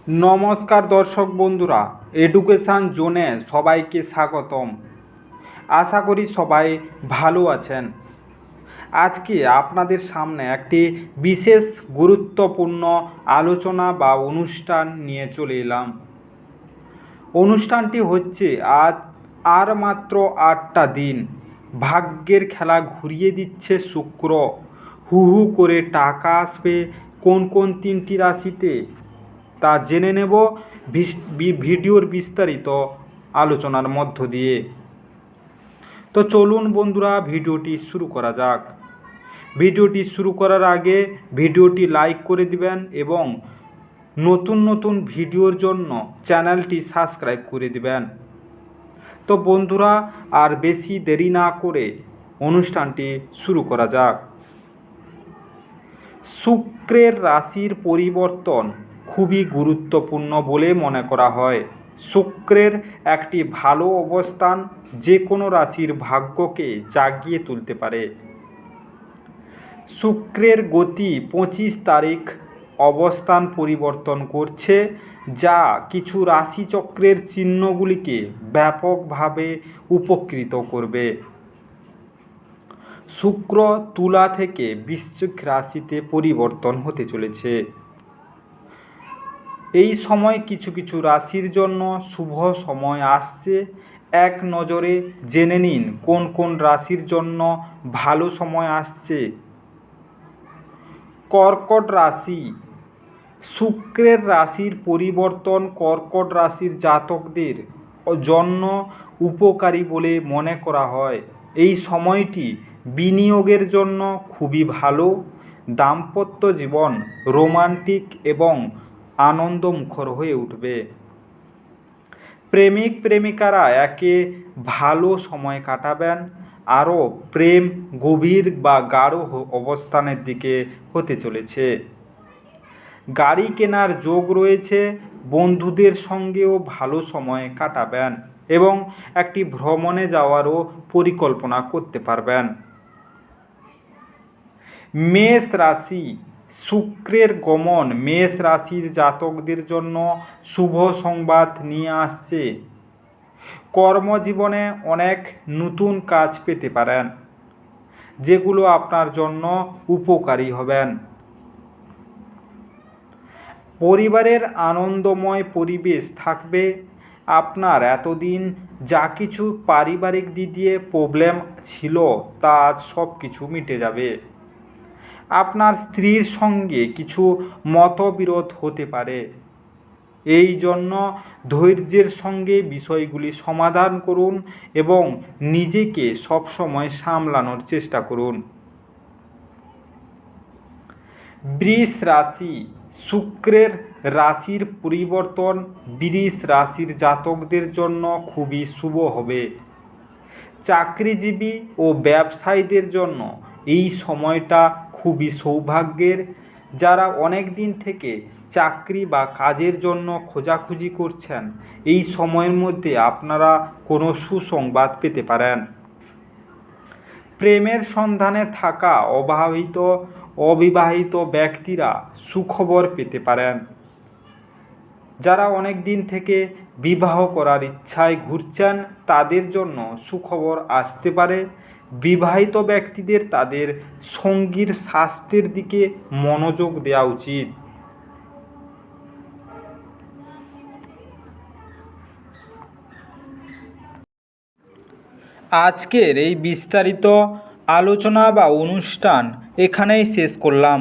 নমস্কার দর্শক বন্ধুরা, এডুকেশান জোনে সবাইকে স্বাগতম। আশা করি সবাই ভালো আছেন। আজকে আপনাদের সামনে একটি বিশেষ গুরুত্বপূর্ণ আলোচনা বা অনুষ্ঠান নিয়ে চলে এলাম। অনুষ্ঠানটি হচ্ছে আর মাত্র 8টা দিন, ভাগ্যের খেলা ঘুরিয়ে দিচ্ছে শুক্র। হু হু করে টাকা আসবে কোন কোন 3টি রাশিতে, তা জেনে নেব ভিডিওর বিস্তারিত আলোচনার মধ্য দিয়ে। তো চলুন বন্ধুরা, ভিডিওটি শুরু করা যাক। ভিডিওটি শুরু করার আগে ভিডিওটি লাইক করে দিবেন এবং নতুন নতুন ভিডিওর জন্য চ্যানেলটি সাবস্ক্রাইব করে দিবেন। তো বন্ধুরা, আর বেশি দেরি না করে অনুষ্ঠানটি শুরু করা যাক। শুক্রের রাশির পরিবর্তন খুবই গুরুত্বপূর্ণ বলে মনে করা হয়। শুক্রের একটি ভালো অবস্থান যে কোনো রাশির ভাগ্যকে জাগিয়ে তুলতে পারে। শুক্রের গতি 25 তারিখ অবস্থান পরিবর্তন করছে, যা কিছু রাশিচক্রের চিহ্নগুলিকে ব্যাপকভাবে উপকৃত করবে। শুক্র তুলা থেকে বৃশ্চিক রাশিতে পরিবর্তন হতে চলেছে। এই সময় কিছু কিছু রাশির জন্য শুভ সময় আসছে। এক নজরে জেনে নিন কোন কোন রাশির জন্য ভালো সময় আসছে। কর্কট রাশি। শুক্রের রাশির পরিবর্তন কর্কট রাশির জাতকদের জন্য উপকারী বলে মনে করা হয়। এই সময়টি বিনিয়োগের জন্য খুবই ভালো। দাম্পত্য জীবন রোমান্টিক এবং আনন্দমুখর হয়ে উঠবে। প্রেমিক প্রেমিকারা একে ভালো সময় কাটাবেন। আরও প্রেম গভীর বা গাঢ় অবস্থানের দিকে হতে চলেছে। গাড়ি কেনার যোগ রয়েছে। বন্ধুদের সঙ্গেও ভালো সময় কাটাবেন এবং একটি ভ্রমণে যাওয়ারও পরিকল্পনা করতে পারবেন। মেষ রাশি। শুক্রের গমন মেষ রাশির জাতকদের জন্য শুভ সংবাদ নিয়ে আসছে। কর্মজীবনে অনেক নতুন কাজ পেতে পারেন, যেগুলো আপনার জন্য উপকারী হবেন। পরিবারের আনন্দময় পরিবেশ থাকবে। আপনার এতদিন যা কিছু পারিবারিক দিক দিয়ে প্রবলেম ছিল, তা আজ সব কিছু মিটে যাবে। আপনার স্ত্রীর সঙ্গে কিছু মতবিরোধ হতে পারে। এই জন্য ধৈর্যের সঙ্গে বিষয়গুলি সমাধান করুন এবং নিজেকে সবসময় সামলানোর চেষ্টা করুন। বৃষ রাশি। শুক্রের রাশির পরিবর্তন বৃষ রাশির জাতকদের জন্য খুবই শুভ হবে। চাকরিজীবী ও ব্যবসায়ীদের জন্য এই সময়টা খুবই সৌভাগ্যের। যারা অনেক দিন থেকে চাকরি বা কাজের জন্য খোঁজাখুঁজি করছেন, এই সময়ের মধ্যে আপনারা কোনো সুসংবাদ পেতে পারেন। প্রেমের সন্ধানে থাকা অবিবাহিত ব্যক্তিরা সুখবর পেতে পারেন। যারা অনেক দিন থেকে বিবাহ করার ইচ্ছায় ঘুরছেন, তাদের জন্য সুখবর আসতে পারে। বিবাহিত ব্যক্তিদের তাদের সঙ্গীর স্বাস্থ্যের দিকে মনোযোগ দেওয়া উচিত। আজকের এই বিস্তারিত আলোচনা বা অনুষ্ঠান এখানেই শেষ করলাম।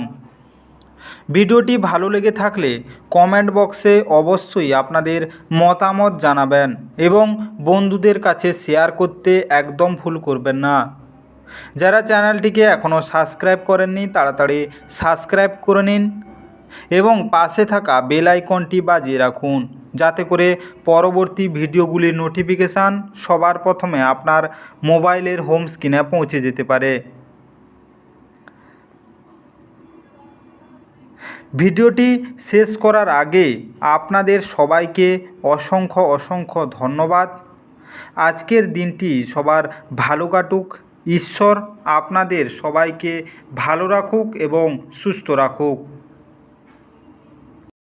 ভিডিওটি ভালো লেগে থাকলে কমেন্ট বক্সে অবশ্যই আপনাদের মতামত জানাবেন এবং বন্ধুদের কাছে শেয়ার করতে একদম ভুল করবেন না। যারা চ্যানেলটিকে এখনও সাবস্ক্রাইব করেননি, তাড়াতাড়ি সাবস্ক্রাইব করে নিন এবং পাশে থাকা বেল আইকনটি বাজিয়ে রাখুন, যাতে করে পরবর্তী ভিডিওগুলির নোটিফিকেশান সবার প্রথমে আপনার মোবাইলের হোম স্ক্রিনে পৌঁছে যেতে পারে। ভিডিওটি শেষ করার আগে আপনাদের সবাইকে অসংখ্য ধন্যবাদ। আজকের দিনটি সবার ভালো কাটুক। ঈশ্বর আপনাদের সবাইকে ভালো রাখুক এবং সুস্থ রাখুক।